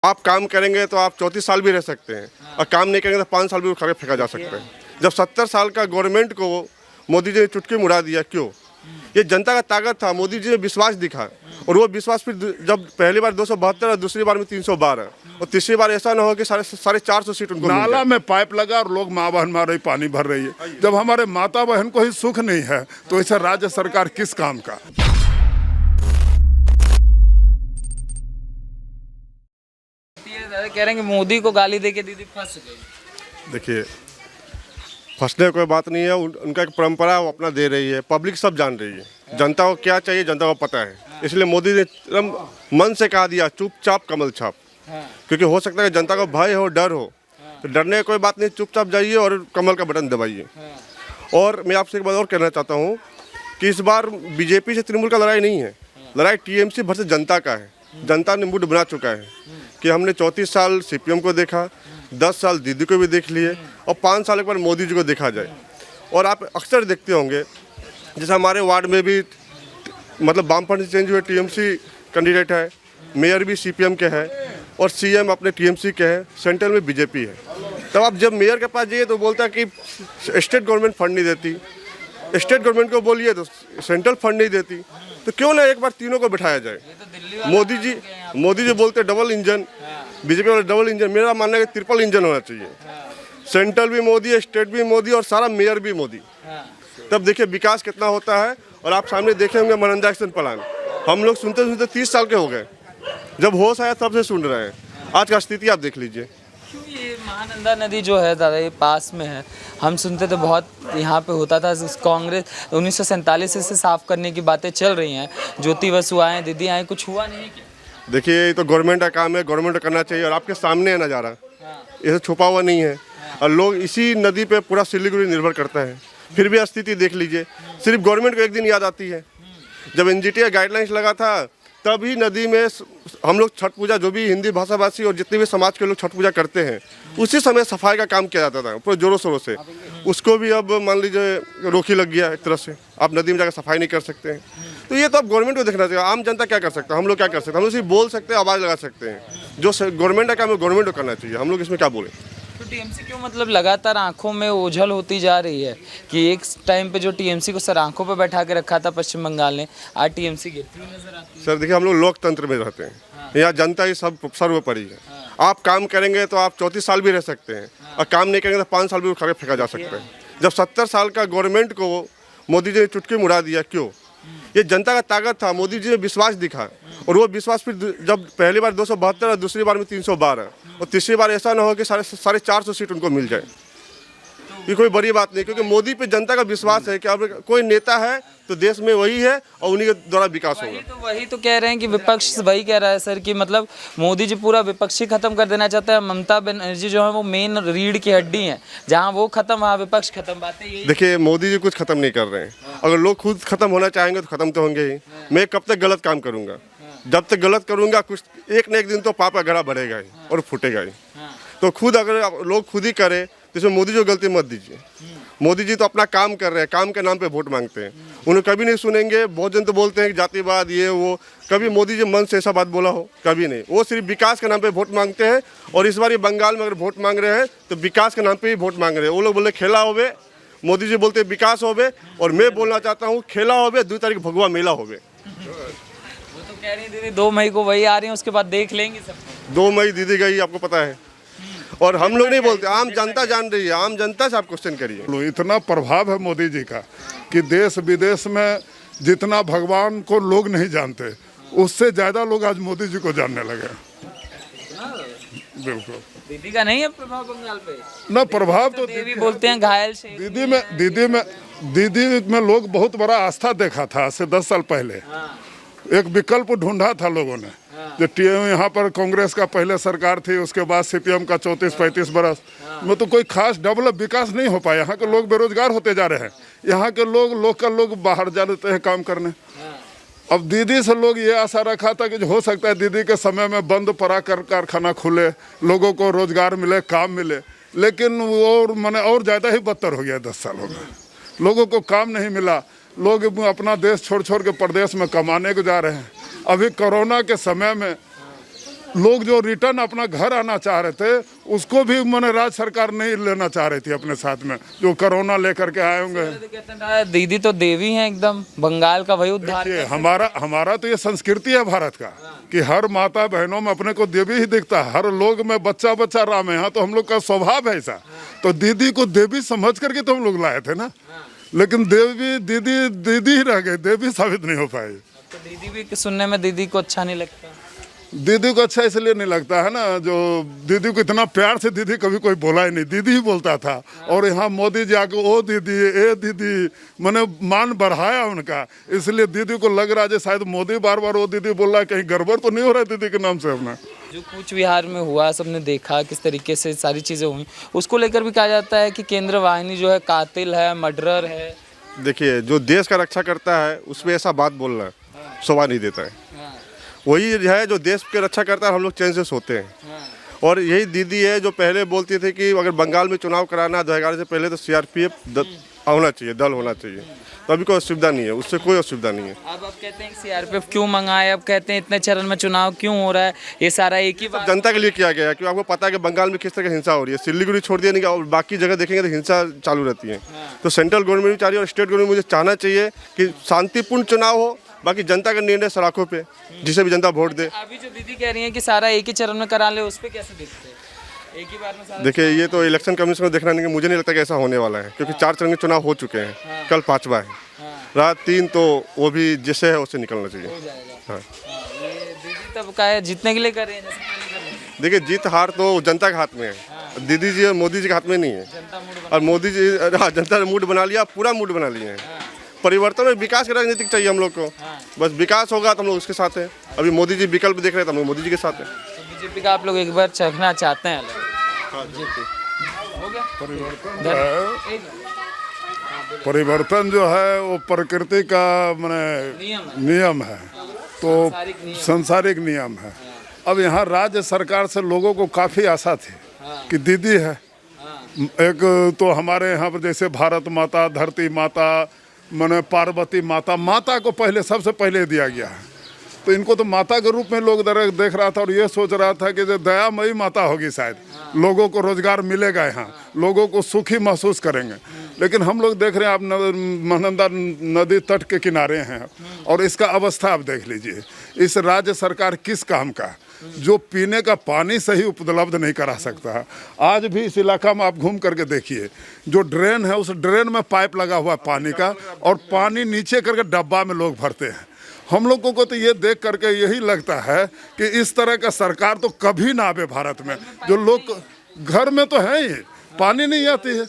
आप काम करेंगे तो आप 34 साल भी रह सकते हैं और काम नहीं करेंगे तो 5 साल भी उठा के फेंका जा सकता है। जब 70 साल का गवर्नमेंट को मोदी जी ने चुटकी मुड़ा दिया, क्यों? ये जनता का ताकत था, मोदी जी ने विश्वास दिखा और वो विश्वास फिर जब पहली बार 272 और दूसरी बार में 312 और तीसरी बार ऐसा ना हो कि साढ़े 450 सीट उनको नाला में पाइप लगा और लोग माँ बहन मारे पानी भर रही है। जब हमारे माता बहन को ही सुख नहीं है तो इसे राज्य सरकार किस काम का? कह रहे हैं कि मोदी को गाली देके दीदी फंस गई। देखिए, फंसने कोई बात नहीं है, उनका एक परंपरा वो अपना दे रही है, पब्लिक सब जान रही है, जनता को क्या चाहिए जनता को पता है। इसलिए मोदी ने एकदम मन से कहा दिया, चुपचाप कमल छाप। क्योंकि हो सकता है कि जनता को भय हो, डर हो, तो डरने की कोई बात नहीं, चुपचाप जाइए और कमल का बटन दबाइए। और मैं आपसे एक बात और कहना चाहता हूँ कि इस बार बीजेपी से तृणमूल का लड़ाई नहीं है, लड़ाई टीएमसी वर्सेस जनता का है। जनता ने मूड बना चुका है कि हमने 34 साल सीपीएम को देखा, 10 साल दीदी को भी देख लिए और 5 साल के बाद मोदी जी को देखा जाए। और आप अक्सर देखते होंगे जैसे हमारे वार्ड में भी मतलब वामपंथी चेंज हुए, टीएमसी कैंडिडेट है, मेयर भी सीपीएम के हैं और सीएम अपने टीएमसी के हैं, सेंट्रल में बीजेपी है। तब आप जब मेयर के पास जाइए तो बोलता है कि स्टेट गवर्नमेंट फंड नहीं देती, स्टेट गवर्नमेंट को बोलिए तो सेंट्रल फंड नहीं देती, तो क्यों ना एक बार तीनों को बिठाया जाए। मोदी जी बोलते डबल इंजन, बीजेपी वाले डबल इंजन, मेरा मानना है कि ट्रिपल इंजन होना चाहिए। सेंट्रल भी मोदी, स्टेट भी मोदी और सारा मेयर भी मोदी। तब देखिए विकास कितना होता है। और आप सामने देखे होंगे मनरेगा एक्शन प्लान, हम लोग सुनते सुनते 30 साल के हो गए, जब होश आया तब से सुन रहे हैं। आज का स्थिति आप देख लीजिए। ये महानंदा नदी जो है दादा, ये पास में है, हम सुनते थे बहुत यहाँ पे होता था। कांग्रेस 1947 से साफ करने की बातें चल रही हैं, ज्योति बसु आए, दीदी आए, कुछ हुआ नहीं क्या? देखिए, ये तो गवर्नमेंट का काम है, गवर्नमेंट को करना चाहिए और आपके सामने है नज़ारा, ये छुपा हुआ नहीं है। और लोग इसी नदी पे पूरा सिलीगुड़ी निर्भर करता है। फिर भी स्थिति देख लीजिए, सिर्फ गवर्नमेंट को एक दिन याद आती है, जब एनजीटी गाइडलाइंस लगा था तभी नदी में हम लोग छठ पूजा, जो भी हिंदी भाषाभाषी और जितने भी समाज के लोग छठ पूजा करते हैं, उसी समय सफाई का काम किया जाता था पूरे जोरों शोरों से। उसको भी अब मान लीजिए रोकी लग गया एक तरह से, आप नदी में जाकर सफाई नहीं कर सकते हैं। तो ये तो अब गवर्नमेंट को देखना चाहिए। आम जनता क्या कर सकता है, हम लोग क्या कर सकते हैं? हम लोग सिर्फ बोल सकते हैं, आवाज़ लगा सकते हैं। जो गवर्नमेंट का काम है गवर्नमेंट को करना चाहिए, हम लोग इसमें क्या बोलें। तो टीएमसी क्यों मतलब लगातार आंखों में ओझल होती जा रही है कि एक टाइम पे जो टीएमसी को सर आंखों पे बैठा के रखा था पश्चिम बंगाल ने, आज टीएमसी गिरती नजर आती है। सर देखिए, हम लोग लोकतंत्र में रहते हैं, यहाँ जनता ही सब सर्वोपरि है। आप काम करेंगे तो आप 34 साल भी रह सकते हैं और काम नहीं करेंगे तो 5 साल भी उठा के फेंका जा सकता है। जब 70 साल का गवर्नमेंट को मोदी जी ने चुटकी मुड़ा दिया, क्यों? ये जनता का ताकत था, मोदी जी ने विश्वास दिखा और वो विश्वास फिर जब पहली बार 272 और दूसरी बार में 312 और तीसरी बार ऐसा ना हो कि साढ़े 450 सीट उनको मिल जाए। ये कोई बड़ी बात नहीं, क्योंकि मोदी पे जनता का विश्वास है कि अब कोई नेता है तो देश में वही है और उन्हीं के द्वारा विकास होगा। वही तो कह रहे हैं कि विपक्ष वही कह रहा है सर कि मतलब मोदी जी पूरा विपक्षी खत्म कर देना चाहता है। ममता बनर्जी जो है वो मेन रीढ़ की हड्डी है, जहाँ वो खत्म वहाँ विपक्ष खत्म। बातें यही। देखिए, मोदी जी कुछ खत्म नहीं कर रहे हैं। अगर लोग खुद खत्म होना चाहेंगे तो खत्म तो होंगे ही। मैं कब तक गलत काम करूंगा? जब तक गलत करूंगा कुछ एक न एक दिन तो पाप का घड़ा बढ़ेगा ही और फूटेगा ही। तो खुद अगर लोग खुद ही करें तो इसमें मोदी जी को गलती मत दीजिए। मोदी जी तो अपना काम कर रहे हैं, काम के नाम पे वोट मांगते हैं, उन्हें कभी नहीं सुनेंगे। बहुत जन तो बोलते हैं कि जातिवाद ये वो, कभी मोदी जी मन से ऐसा बात बोला हो? कभी नहीं। वो सिर्फ विकास के नाम पे वोट मांगते हैं और इस बार ये बंगाल में अगर वोट मांग रहे हैं तो विकास के नाम पे ही वोट मांग रहे हैं। वो लोग बोले खेला होवे, मोदी जी बोलते विकास होवे और मैं बोलना चाहता हूँ खेला होवे, 2 तारीख भगवा मेला होवे। वो तो कह रही दीदी 2 मई को वही आ रही है, उसके बाद देख लेंगे सब। 2 मई दीदी गई, आपको पता है। और हम लोग नहीं बोलते, आम जनता जान रही है। आम जनता से आप क्वेश्चन करिए। इतना प्रभाव है मोदी जी का कि देश विदेश में जितना भगवान को लोग नहीं जानते, उससे ज्यादा लोग आज मोदी जी को जानने लगे। बिल्कुल। दीदी का नहीं है प्रभाव बंगाल पे? ना प्रभाव तो देवी बोलते हैं घायल से। दीदी में लोग बहुत बड़ा आस्था देखा था आज से 10 साल पहले। एक विकल्प ढूंढा था लोगों ने। जो टीएम यहाँ पर कांग्रेस का पहले सरकार थी, उसके बाद सीपीएम का 34-35 बरस में तो कोई खास डेवलप विकास नहीं हो पाया। यहाँ के लोग बेरोजगार होते जा रहे हैं, यहाँ के लोग लोकल लोग बाहर जा देते हैं काम करने। अब दीदी से लोग ये आशा रखा था कि हो सकता है दीदी के समय में बंद पड़ा कर कारखाना खुले, लोगों को रोजगार मिले, काम मिले, लेकिन वो और ज़्यादा ही बदतर हो गया। 10 सालों में लोगों को काम नहीं मिला, लोग अपना देश छोड़ छोड़ के प्रदेश में कमाने को जा रहे हैं। अभी कोरोना के समय में लोग जो रिटर्न अपना घर आना चाह रहे थे उसको भी मैंने राज्य सरकार नहीं लेना चाह रही थी अपने साथ में, जो कोरोना लेकर के आए होंगे। कहते हैं दीदी तो देवी हैं एकदम, बंगाल का वही उद्धार। ये हमारा तो ये संस्कृति है भारत का कि हर माता बहनों में अपने को देवी ही दिखता है, हर लोग में बच्चा बच्चा राम है। यहाँ तो हम लोग का स्वभाव है ऐसा, तो दीदी को देवी समझ करके तो हम लोग लाए थे ना, लेकिन देवी दीदी ही रह गई, देवी साबित नहीं हो पाई। तो दीदी भी सुनने में दीदी को अच्छा नहीं लगता। दीदी को अच्छा इसलिए नहीं लगता है ना, जो दीदी को इतना प्यार से दीदी कभी कोई बोला ही नहीं, दीदी ही बोलता था। और यहाँ मोदी जी आके ओ दीदी ए दीदी मैंने मान बढ़ाया उनका, इसलिए दीदी को लग रहा है शायद मोदी बार बार वो दीदी बोल रहा है, कहीं गड़बड़ तो नहीं हो रहा है दीदी के नाम से अपना। जो कूच विहार में हुआ सबने देखा किस तरीके से सारी चीज़ें हुई, उसको लेकर भी कहा जाता है कि केंद्र वाहिनी जो है कातिल है, मर्डरर है। देखिए, जो देश का रक्षा करता है उसमें ऐसा बात बोलना शोभा नहीं देता है। वही है जो देश की रक्षा करता है, हम लोग चैन से सोते हैं। और यही दीदी है जो पहले बोलती थी कि अगर बंगाल में चुनाव कराना 2011 से पहले तो सीआरपीएफ होना चाहिए, दल होना चाहिए, तो अभी कोई असुविधा नहीं है, उससे कोई असुविधा नहीं है। अब आप कहते हैं सीआरपीएफ क्यों मंगाए, अब कहते हैं इतने चरण में चुनाव क्यों हो रहा है, ये सारा एक ही बात जनता के लिए किया गया है, क्योंकि आपको पता है कि बंगाल में किस तरह की हिंसा हो रही है। सिल्लीगुड़ी छोड़ दिया नहीं, और बाकी जगह देखेंगे तो हिंसा चालू रहती है। तो सेंट्रल गवर्नमेंट भी चाह रही है और स्टेट गवर्नमेंट मुझे चाहना चाहिए कि शांतिपूर्ण चुनाव हो, बाकी जनता का निर्णय सलाखों पे, जिसे भी जनता वोट दे। अभी जो दीदी कह रही है कि सारा एक ही चरण में करा ले, उस पर कैसे देखते हैं? एक ही बार में सारा। देखिए, ये तो इलेक्शन कमीशन को देखना नहीं, मुझे नहीं लगता कि ऐसा होने वाला है, क्योंकि 4 चरण के चुनाव हो चुके हैं, कल 5वां है, रात 3, तो वो भी जैसे है उससे निकलना चाहिए। हाँ, ये दीदी तब का है जीतने के लिए कर रहे हैं, जैसे पहले कर रहे हैं। देखिए, जीत हार तो जनता के हाथ में है, दीदी जी और मोदी जी के हाथ में नहीं है। और मोदी जी, हाँ, जनता ने मूड बना लिया, पूरा मूड बना लिए हैं। परिवर्तन और विकास की राजनीति चाहिए हम लोग को, बस विकास होगा तो हम लोग उसके साथ हैं। अभी मोदी जी विकल्प देख रहे हैं तो हम लोग मोदी जी के साथ हैं। तो बीजेपी का आप लोग एक बार चखना चाहते हैं? हो गया परिवर्तन जो है वो प्रकृति का माने नियम है, तो सांसारिक नियम है। अब यहाँ राज्य सरकार से लोगों को काफ़ी आशा थी कि दीदी है एक, तो हमारे यहाँ पर जैसे भारत माता, धरती माता, माने पार्वती माता, माता को पहले सबसे पहले दिया गया है, तो इनको तो माता के रूप में लोग देख रहा था और ये सोच रहा था कि जो दयामयी माता होगी, शायद लोगों को रोजगार मिलेगा, यहाँ लोगों को सुखी महसूस करेंगे। लेकिन हम लोग देख रहे हैं, आप महानंदा नदी तट के किनारे हैं और इसका अवस्था आप देख लीजिए। इस राज्य सरकार किस काम का, जो पीने का पानी सही उपलब्ध नहीं करा सकता। आज भी इस इलाका में आप घूम करके देखिए, जो ड्रेन है उस ड्रेन में पाइप लगा हुआ है पानी का, और पानी नीचे करके डब्बा में लोग भरते हैं। हम लोगों को तो ये देख करके यही लगता है कि इस तरह का सरकार तो कभी ना आवे भारत में। जो लोग घर में तो है ही, पानी नहीं आती है,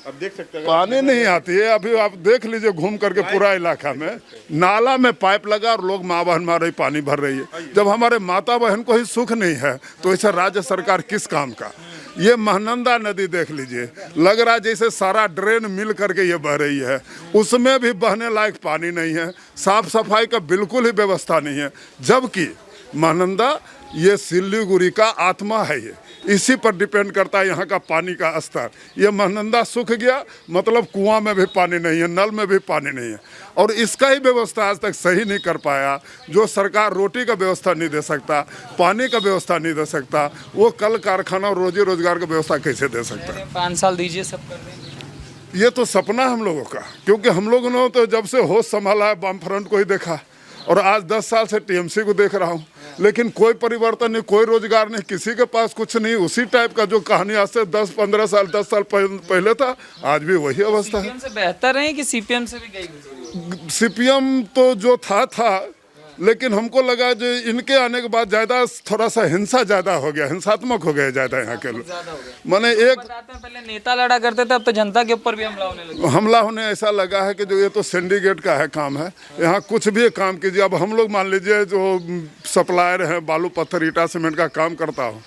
अब देख सकते हैं पानी नहीं आती है। अभी आप देख लीजिए घूम करके पूरा इलाका में नाला में पाइप लगा और लोग माँ बहन मार रही, पानी भर रही है। जब हमारे माता बहन को ही सुख नहीं है तो ऐसा राज्य सरकार किस काम का। ये महानंदा नदी देख लीजिए, लग रहा है जैसे सारा ड्रेन मिल करके ये बह रही है, उसमें भी बहने लायक पानी नहीं है, साफ सफाई का बिल्कुल ही व्यवस्था नहीं है। जबकि महानंदा ये सिल्लीगुड़ी का आत्मा है, ये इसी पर डिपेंड करता है यहाँ का पानी का स्तर। ये महानंदा सूख गया मतलब कुआं में भी पानी नहीं है, नल में भी पानी नहीं है, और इसका ही व्यवस्था आज तक सही नहीं कर पाया। जो सरकार रोटी का व्यवस्था नहीं दे सकता, पानी का व्यवस्था नहीं दे सकता, वो कल कारखाना और रोजी रोजगार का व्यवस्था कैसे दे सकता है? 5 साल दीजिए, सब कर देंगे। ये तो सपना हम लोगों का, क्योंकि हम लोगों ने तो जब से होश संभाला है वाम फ्रंट को ही देखा, और आज 10 साल से टीएमसी को देख रहा हूँ, लेकिन कोई परिवर्तन नहीं, कोई रोजगार नहीं, किसी के पास कुछ नहीं। उसी टाइप का जो कहानी आज से 10-15 साल 10 साल पहले था, आज भी वही अवस्था है। सीपीएम से बेहतर है कि सीपीएम से भी गई? सीपीएम तो जो था, लेकिन हमको लगा जो इनके आने के बाद ज़्यादा थोड़ा सा हिंसा ज़्यादा हो गया, हिंसात्मक हो गया ज़्यादा यहाँ के लोग। माने एक पहले नेता लड़ा करते थे, अब तो जनता के ऊपर भी हमला होने लगा। हमला होने ऐसा लगा है कि जो ये तो सिंडिकेट का है काम है, यहाँ कुछ भी काम कीजिए। अब हम लोग मान लीजिए जो सप्लायर हैं, बालू पत्थर ईटा सीमेंट का काम करता हो,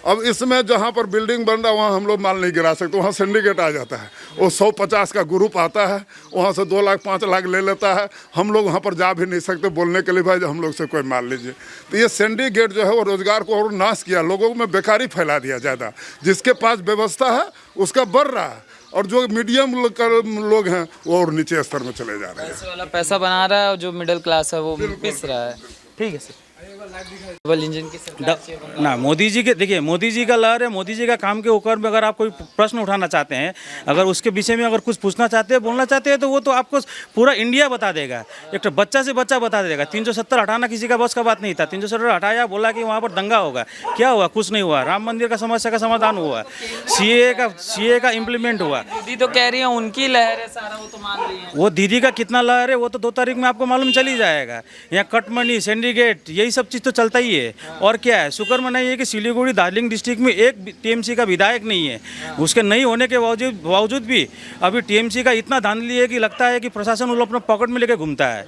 अब इसमें जहाँ पर बिल्डिंग बन रहा है वहाँ हम लोग माल नहीं गिरा सकते, वहाँ सिंडिकेट आ जाता है। वो 150 का ग्रुप आता है, वहाँ से 2 लाख 5 लाख ले लेता है। हम लोग वहाँ पर जा भी नहीं सकते बोलने के लिए, भाई हम लोग से कोई माल लीजिए। तो ये सिंडिकेट जो है वो रोजगार को और नाश किया, लोगों में बेकारी फैला दिया ज़्यादा। जिसके पास व्यवस्था है उसका बढ़ रहा है, और जो मीडियम लोग हैं वो और नीचे स्तर में चले जा रहे हैं। पैसा बना रहा है और जो मिडिल क्लास है वो पिस रहा है। ठीक है सर। डबल इंजन की सरकार चाहिए बंगाल ना मोदी जी के, देखिए मोदी जी का लहर है, मोदी जी का काम के ऊपर में अगर आप कोई प्रश्न उठाना चाहते हैं, अगर उसके विषय में अगर कुछ पूछना चाहते हैं, बोलना चाहते हैं, तो वो तो आपको पूरा इंडिया बता देगा, एक तो बच्चा से बच्चा बता देगा। 370 हटाना किसी का बस का बात नहीं था। 370 हटाया, बोला कि वहाँ पर दंगा होगा, क्या हुआ? कुछ नहीं हुआ। राम मंदिर का समस्या का समाधान हुआ, सीए का इम्प्लीमेंट हुआ। दीदी तो कह रही है उनकी लहर है सारा, वो तो मान रही है। वो दीदी का कितना लहर है वो तो 2 तारीख में आपको मालूम चल ही जाएगा। यहाँ कट मनी, सिंडिकेट, यही सब चीज़ तो चलता ही है। और क्या है, शुक्र मनाइए कि सिलीगुड़ी दार्जिलिंग डिस्ट्रिक्ट में एक टीएमसी का विधायक नहीं है। उसके नहीं होने के बावजूद भी अभी टीएमसी का इतना धांधली है कि लगता है कि प्रशासन वो लोग अपना पॉकेट में लेके घूमता है।